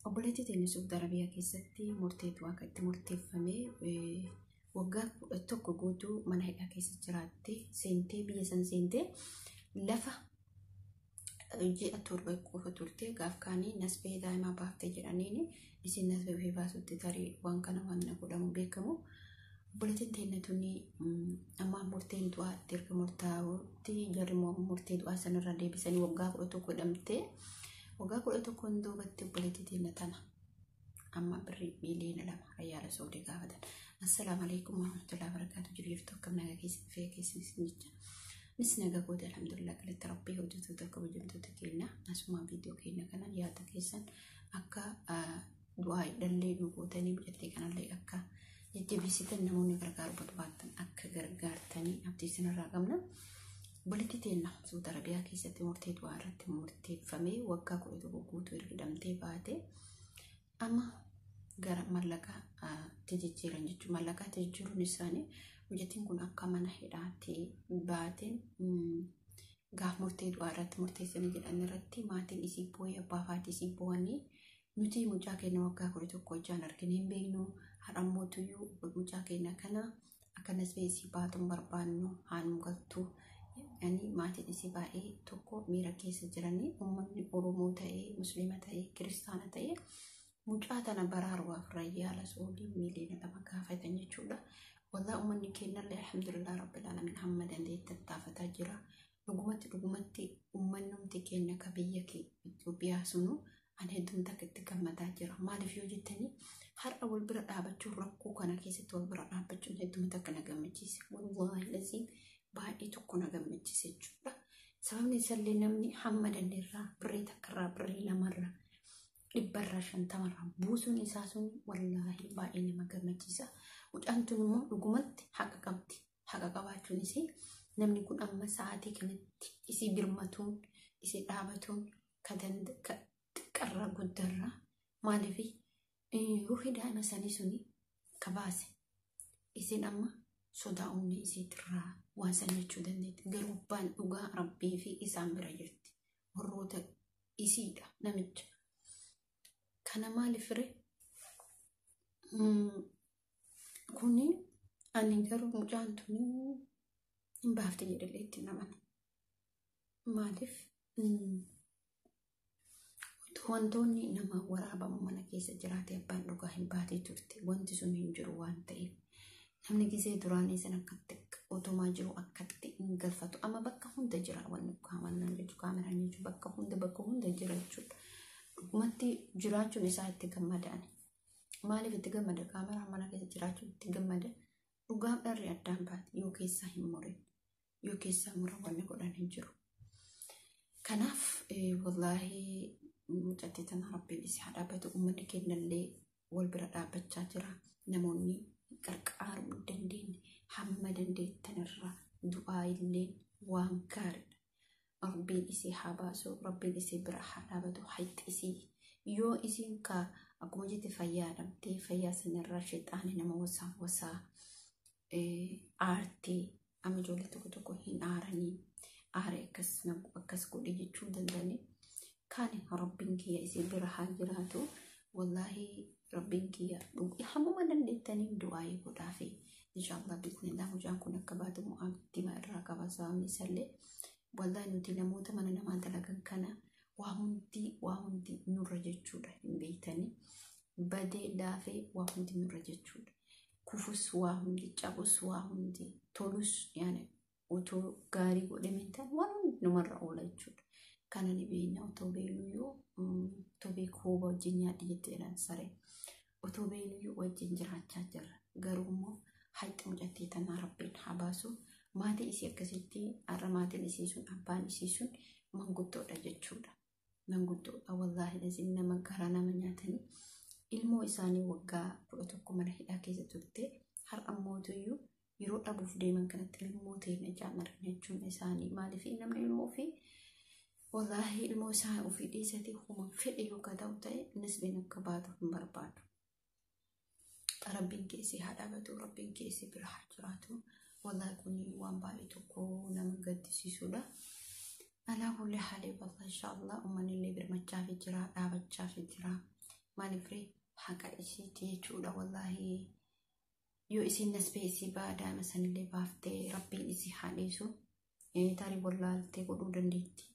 obboleettii teenya Saudi Arabiyaa keessatti murteetu akka itti murteeffamee waggaa tokko guutuu mana hidhaa keessa jiraatte seentee biyya san seentee lafa ji'a torba qofa turte gaaf kaanii nasbee daa'imaa baaftee jedhaniini isin nasbee ofii baasutti tarii waan kana waan godhamu beekamu obboleettiin teenya tuni amma murteen du'aa erga murtaa'utti jarri murtee du'aa sanarra deebisanii waggaa 11 godhamte. وقا كل تكون دوبت بوليتين تنا أما بري ميلين لما ريال سعودي قاعدة. السلام عليكم ورحمة الله وبركاته. جريفتو كم نجاكيس في كيس نسنجة نسنا قود الحمد لله كل تربيه وجدت تكو وجدت تكيلنا نسمع فيديو كينا كنا يا تكيسن أكا دعاء للي نقودني بجد كنا لي أكا يجي بيسيتن نموني غرقار بطباتن أكا غرقار تاني أبتي سنة رقمنا بوليتين سعودي عربية كيسة مرتد وارد مرتد فمي وقا كل تبوكوت ويرقدمتي بعده أما غرق ملكا تجيران جتو ملكا تجيرو نساني وجتين كون أكا منحيراتي بعدين غاف مرتد وارد مرتد سنجل أن رتي ماتين إسيبوي أبافات إسيبواني نتي مجاكينا وقا كل تبوكوجان أركنين بينو هرموتو يو مجاكينا كنا أكا نسبي إسيباتم بربانو هانم قلتو يعني ما تنسي باقي توكو ميرا كيس جراني أمني أورومو تاي مسلمة تاي كريستانة تاي مجاتنا برار وفريا لسعودي ميلين لما كافة تنجولا والله أمني كينا اللي الحمد لله رب العالمين محمد عندي تتافة تاجرا لقمتي أمنهم تكينا كبيكي بيا سنو عن هدوم تكتكما تاجرا ما لفيو جتني هر أول برا أبتشو ربكو كان كيسة والبرا أبتشو هدوم تكنا جمجيس والله لازم باقي تكون أجمعتي سجودة سبب نسلي نمني حمد النرا بريتا كرا بريلا مرة لبرا شنتا مرة بوسوني ساسوني والله باقي نما جمعتي سا وأنتم ما رجمت حاجة قبعتوا نسي نمني يكون أما ساعتي كانت إسي برمتون إسي دعبتون كدن كرا قدرة ما لفي روحي دائما سانيسوني كباسي إسي أما صداوني إسي ترى واسنة جودنيت قربان أوجا ربي في إسام برجت وروتا إسيدا نمج كان مالي فري كوني أني قرب مجانتوني بافتي جريت نمان مالف وانتوني نما ورابا ممنا كيس جراتي أبان لغا هنباتي ترتي وانتي سنين جروان تايب namni gisee duraanii sana akkatti otomaa jiru akkatti hin galfatu amma bakka hunda jira wanni kaamannan jechu kaameraan jechu bakka hunda jira jechuudha dhugumatti jiraachuun isaa itti gammadaan maaliif itti gammada kaameraan mana keessa jiraachuun itti gammada dhugaan dharri addaan baate yoo keessaa hin murin yoo keessaa muran wanni godhan hin jiru kanaaf wallaahi mucattii tana rabbiin isii haa dhaabbatu uummanni kennallee wal bira dhaabbachaa jira namoonni قرقار مدندين حمدن دي تنرى دعاء اللين وانكار ربي إسي حباسو ربي إسي برحة لابدو حيث إسي يو إسي كا أقوم جيت فيادم تي فياسن الرشيد آني نما وسا آرتي أما جولي تكو هين آراني آري أكس نبو أكس كودي جيتشو دنداني كاني ربينك يا إسي برحة جراتو والله ربينك يا يحمو من التاني دعائي قدافي إن شاء الله بإذن الله وجان كنا كبات مؤمتي ما الرقبة سامي سلي والله نتي نموت من نما دلقن كنا وهندي نرجع شورا بيتاني بدي دافي وهندي نرجع شورا كفوس وهندي جابوس وهندي تولوس يعني وتو غاري ودمنتان وان نمر أولى شورا كان نبينا وتوبيلو توبي كوبا جنيا ديتيران سري وتوبيلو وجن جراچا جر غرومو حيت مجتي تنا ربين حباسو مادي إسي أكسيتي أرمادي إسيسون أبان إسيسون منغوتو دجتشودا منغوتو والله لازم نما غرانا منياتني ilmoo isaanii waggaa 11 mana hidhaa keessa turte har ammootu yeroo dhabuuf deeman kanatti ilmoo ta'een ijaan argina jechuun isaanii maaliif namni ilmoo fi wallahi ilmoo isaa ofii dhiisati huma fedhe yoo ta'u ta'e nisbeen akka baatu hin barbaadu rabbiin keessi haa dhaabatu rabbiin keessi bira haa jiraatu wallahi kun waan baay'ee tokko nama gaddisiisudha alaa kulli haali wallah inshallah ummanni illee birmachaa fi jira dhaabachaa fi jira maaliifree haqa isiiti jechuudha wallahi yoo isin nasbeesii baadaama sanillee baaftee rabbiin isii haadhiisu tarii wallaaltee godhuu dandeetti.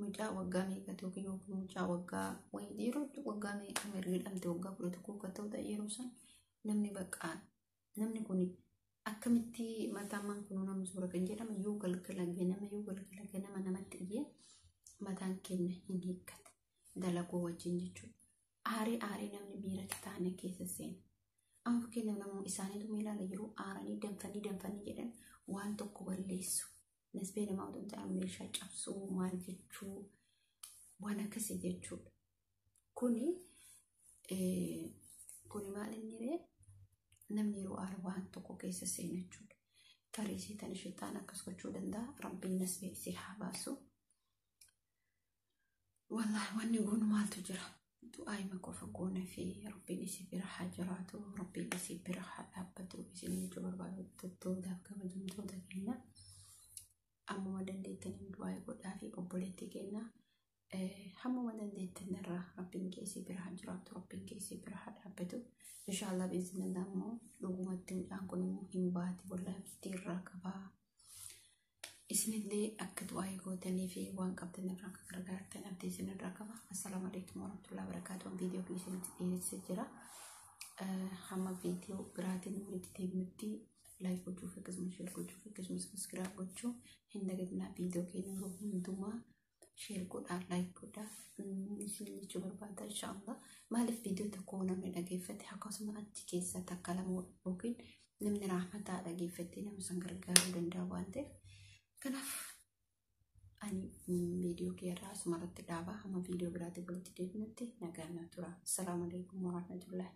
Mucaa waggaa meeqatu yookiin mucaa waggaa wayii yeroo waggaa meeqa mirgidhamte waggaa 11 akka ta'u yeroo san namni baqqaa namni kun akkamitti mataan kun nama suura kan jedhama yoo galgala ganama namatti iyyee mataan kenna hin hiikkata dalagoo wajjin jechuudha. Aarii namni biiratti taane keessa seena. Amma fakkeenyaaf namoonni isaaniitu ilaala yeroo aaranii danfanii jedhan waan tokko balleessu. Nasbee namaa otoo hin ta'an meeshaa cabsuu maal jechuu waan akkasii jechuudha. Kuni maal inni ree namni yeroo aara waan tokko keessa seena jechuudha. Tarii seetan ishittaan akkas gochuu danda'a. Rabbiin nasbee isii haa baasu. Wallahi wanni goonu maaltu jira. Du'aa ima qofa goona fi rabbiin isii bira haa jiraatu. Rabbiin isii bira haa dhaabbatu. Isin jechuu barbaadamtootaaf kabajamtoota keenya. Amma dandeettaniin du'aa godhaa fi obboleetti keenya. Hamma dandeettan irraa rabbiin keessi bira haa jiraatu. Rabbiin keessi bira haa dhaabbatu. Inshallah biizinillah immoo dhugumatti midhaan kun immoo hin baati wallahi abdii irraa qabaa. Isinillee akka du'aa gootanii fi waan qabdan irraa akka gargaartan abdii isin irraa qaba. Assalaamu alaykum warahmatullahi wabarakatuh. Viidiyoo kun isinitti dhiyeessee jira. Hamma viidiyoo biraatiin walitti deebinutti like gochuu fi akkasumas share gochuu fi akkasumas subscribe gochuu hin dagatinaa. Viidiyoo keenya hundumaa share godhaa like godhaa isin jechuu barbaada inshallah. Maaliif viidiyoo tokko namni dhageeffate akkasuma achi keessa takka lama yookiin namni rahmataa dhageeffate nama san gargaaruu danda'a waan ta'eef. Kanaaf ani viidiyoo keerraa asumarratti dhaabaa hamma viidiyoo biraatiin walitti deebinutti nagaan tura. Assalaamu alaykum warahmatullahi.